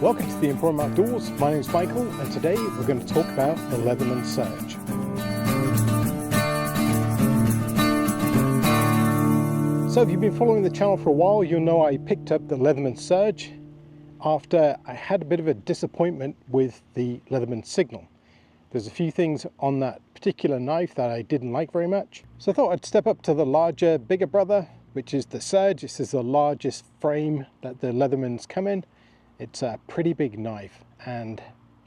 Welcome to the Emporium Outdoors. My name is Michael, and today we're going to talk about the Leatherman Surge. So if you've been following the channel for a while, you'll know I picked up the Leatherman Surge after I had a bit of a disappointment with the Leatherman Signal. There's a few things on that particular knife that I didn't like very much. So I thought I'd step up to the larger, bigger brother, which is the Surge. This is the largest frame that the Leathermans come in. It's a pretty big knife, and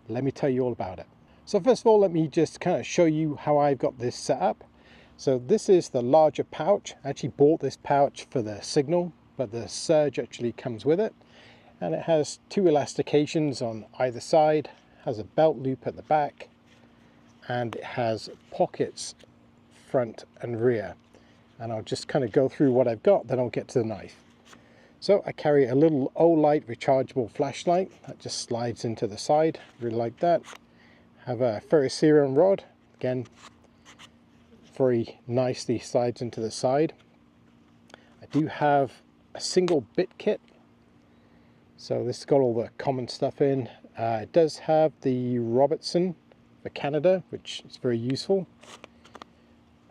let me tell you all about it. So first of all, let me just kind of show you how I've got this set up. So this is the larger pouch. I actually bought this pouch for the Signal, but the Surge actually comes with it. And it has two elastications on either side, has a belt loop at the back, and it has pockets front and rear. And I'll just kind of go through what I've got, then I'll get to the knife. So I carry a little Olight rechargeable flashlight that just slides into the side, really like that. Have a ferrocerium rod, again, very nicely slides into the side. I do have a single bit kit, so this has got all the common stuff in. It does have the Robertson for Canada, which is very useful.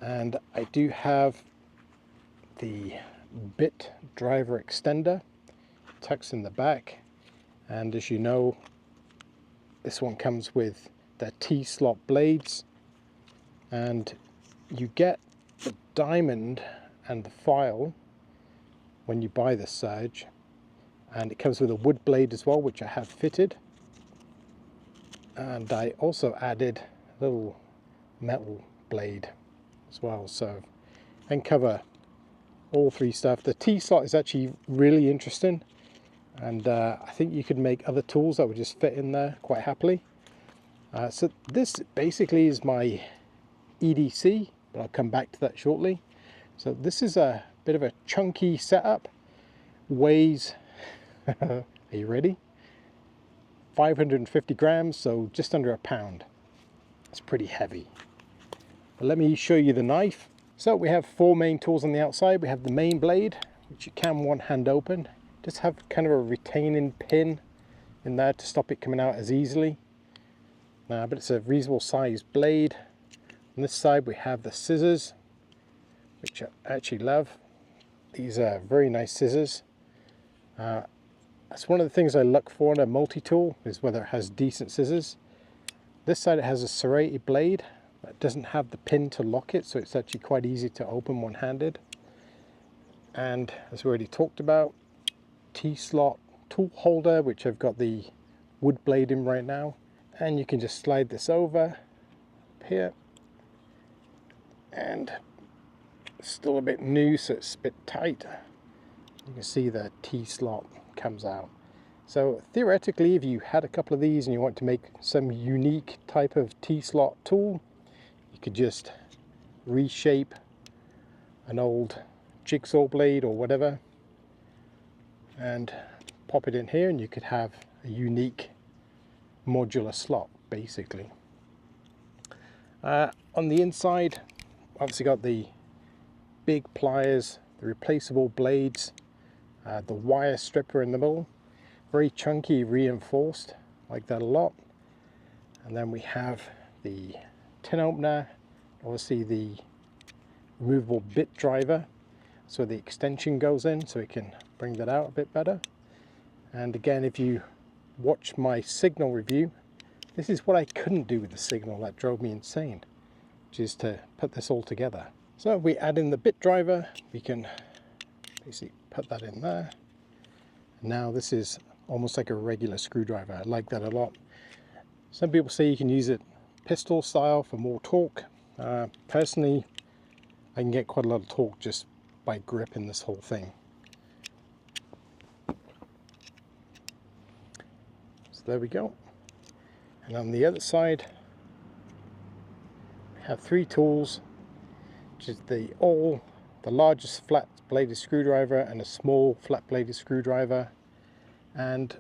And I do have the bit driver extender, tucks in the back, and as you know, this one comes with the T-slot blades, and you get the diamond and the file when you buy the Surge, and it comes with a wood blade as well, which I have fitted, and I also added a little metal blade as well, so I can cover all three stuff. The T-slot is actually really interesting, and I think you could make other tools that would just fit in there quite happily. So this basically is my EDC, but I'll come back to that shortly. So this is a bit of a chunky setup, weighs, are you ready? 550 grams, so just under a pound. It's pretty heavy. But let me show you the knife. So we have four main tools on the outside. We have the main blade, which you can one hand open. Just have kind of a retaining pin in there to stop it coming out as easily. But it's a reasonable sized blade. On this side we have the scissors, which I actually love. These are very nice scissors. That's one of the things I look for in a multi-tool, is whether it has decent scissors. This side it has a serrated blade. It doesn't have the pin to lock it, so it's actually quite easy to open one-handed. And as we already talked about, T-slot tool holder, which I've got the wood blade in right now, and you can just slide this over up here, and it's still a bit new, so it's a bit tight. You can see the T-slot comes out. So theoretically, if you had a couple of these and you want to make some unique type of T-slot tool, you could just reshape an old jigsaw blade or whatever and pop it in here, and you could have a unique modular slot basically. On the inside, obviously got the big pliers, the replaceable blades, the wire stripper in the middle, very chunky, reinforced, like that a lot. And then we have the tin opener, obviously the removable bit driver, so the extension goes in, so it can bring that out a bit better. And again, if you watch my Signal review, this is what I couldn't do with the Signal that drove me insane, which is to put this all together. So if we add in the bit driver, we can basically put that in there. Now this is almost like a regular screwdriver. I like that a lot. Some people say you can use it pistol style for more torque. Personally, I can get quite a lot of torque just by gripping this whole thing. So there we go. And on the other side, we have three tools, which is the largest flat bladed screwdriver and a small flat bladed screwdriver. And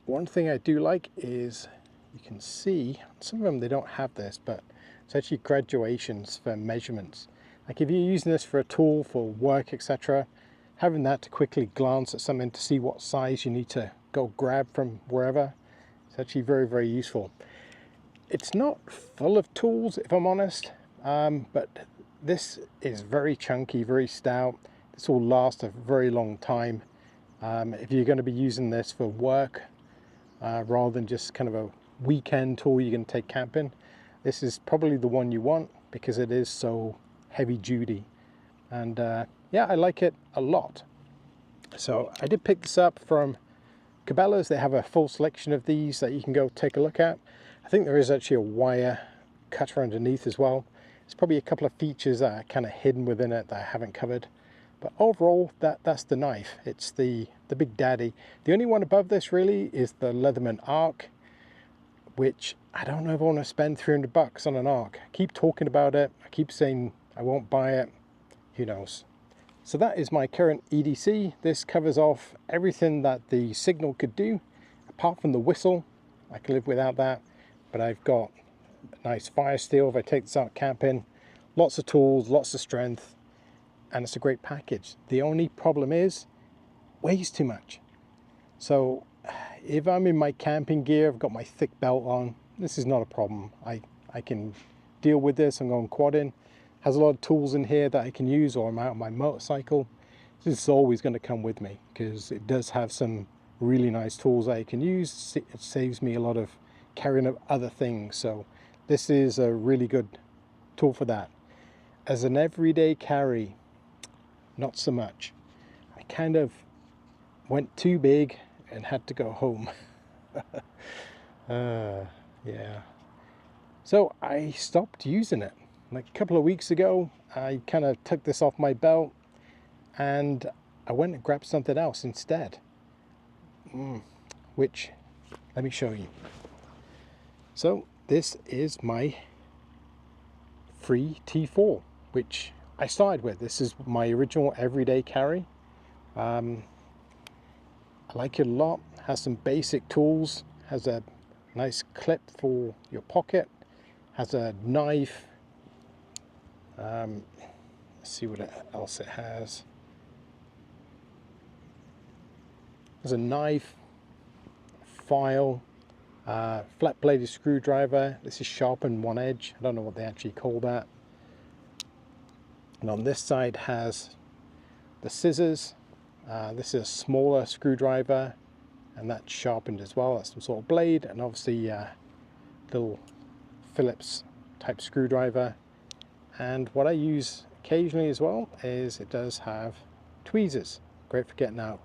one thing I do like is you can see some of them, they don't have this, but it's actually graduations for measurements. Like if you're using this for a tool for work, etc., having that to quickly glance at something to see what size you need to go grab from wherever. It's actually very, very useful. It's not full of tools, if I'm honest, but this is very chunky, very stout. This will last a very long time. If you're going to be using this for work, rather than just kind of a weekend tool you're going to take camping, this is probably the one you want because it is so heavy duty. And yeah, I like it a lot. So I did pick this up from Cabela's. They have a full selection of these that you can go take a look at. I think there is actually a wire cutter underneath as well. There's probably a couple of features that are kind of hidden within it that I haven't covered. But overall, that's the knife. It's the big daddy. The only one above this really is the Leatherman Arc, which I don't know if I want to spend 300 bucks on an Arc. I keep talking about it. I keep saying I won't buy it. Who knows? So that is my current EDC. This covers off everything that the Signal could do, apart from the whistle. I can live without that. But I've got a nice fire steel if I take this out camping. Lots of tools, lots of strength, and it's a great package. The only problem is, weighs too much. So if I'm in my camping gear, I've got my thick belt on, this is not a problem. I can deal with this. I'm going quadding. Has a lot of tools in here that I can use, or I'm out on my motorcycle. This is always going to come with me because it does have some really nice tools that I can use. It saves me a lot of carrying up other things. So this is a really good tool for that. As an everyday carry, not so much. I kind of went too big and had to go home. Yeah. So I stopped using it. Like a couple of weeks ago, I kind of took this off my belt and I went and grabbed something else instead. Which, let me show you. So this is my free T4, which I started with. This is my original everyday carry. I like it a lot. Has some basic tools. Has a nice clip for your pocket. Has a knife. Let's see what else it has. There's a knife, file, flat bladed screwdriver. This is sharpened one edge. I don't know what they actually call that. And on this side has the scissors. This is a smaller screwdriver, and that's sharpened as well. That's some sort of blade, and obviously little Phillips type screwdriver. And what I use occasionally as well is it does have tweezers, great for getting out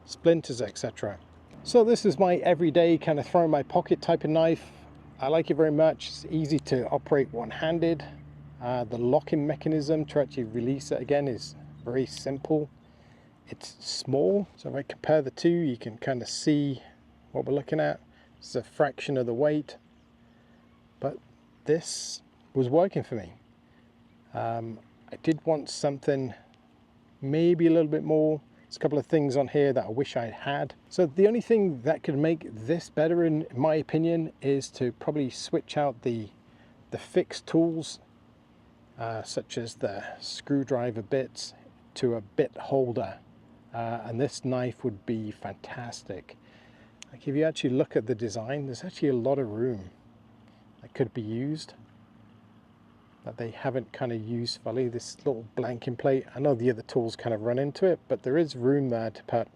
splinters, etc. So this is my everyday kind of throw in my pocket type of knife. I like it very much. It's easy to operate one-handed. The locking mechanism to actually release it again is very simple. It's small, so if I compare the two, you can kind of see what we're looking at. It's a fraction of the weight, but this was working for me. I did want something maybe a little bit more. There's a couple of things on here that I wish I'd had. So the only thing that could make this better, in my opinion, is to probably switch out the fixed tools, such as the screwdriver bits, to a bit holder. And this knife would be fantastic. Like if you actually look at the design, there's actually a lot of room that could be used that they haven't kind of used fully. This little blanking plate, I know the other tools kind of run into it, but there is room there to put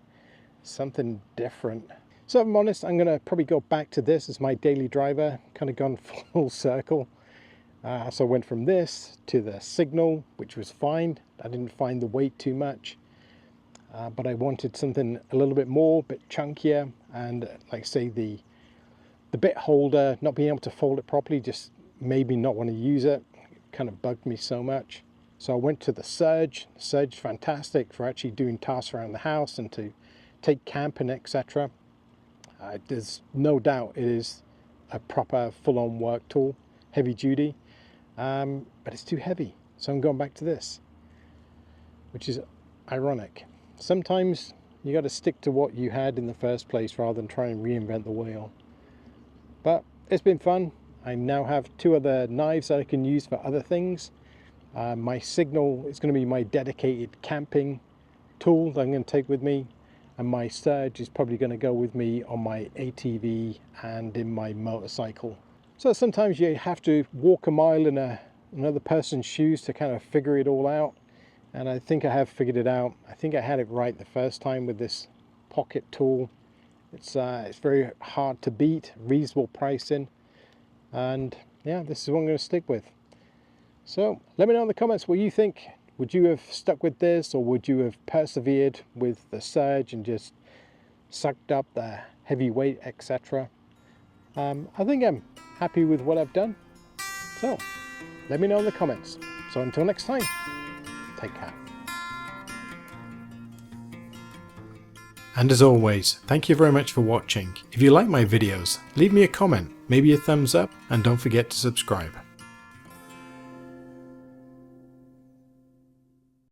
something different. So if I'm honest, I'm going to probably go back to this as my daily driver, kind of gone full circle. So I went from this to the Signal, which was fine. I didn't find the weight too much, but I wanted something a little bit more, a bit chunkier, and like I say, the bit holder, not being able to fold it properly, just made me not want to use it. It kind of bugged me so much. So I went to the Surge. The Surge is fantastic for actually doing tasks around the house and to take camping, etc. There's no doubt it is a proper full-on work tool, heavy duty, but it's too heavy. So I'm going back to this, which is ironic. Sometimes you got to stick to what you had in the first place rather than try and reinvent the wheel. But it's been fun. I now have two other knives that I can use for other things. My Signal is going to be my dedicated camping tool that I'm going to take with me. and my Surge is probably going to go with me on my ATV and in my motorcycle. So sometimes you have to walk a mile in another person's shoes to kind of figure it all out, and I think I have figured it out. I think I had it right the first time with this pocket tool. It's very hard to beat, reasonable pricing, and yeah, this is what I'm going to stick with. So let me know in the comments what you think. Would you have stuck with this, or would you have persevered with the Surge and just sucked up the heavy weight, etc.? I think I'm happy with what I've done. So let me know in the comments. So until next time, take care. And as always, thank you very much for watching. If you like my videos, leave me a comment, maybe a thumbs up, and don't forget to subscribe.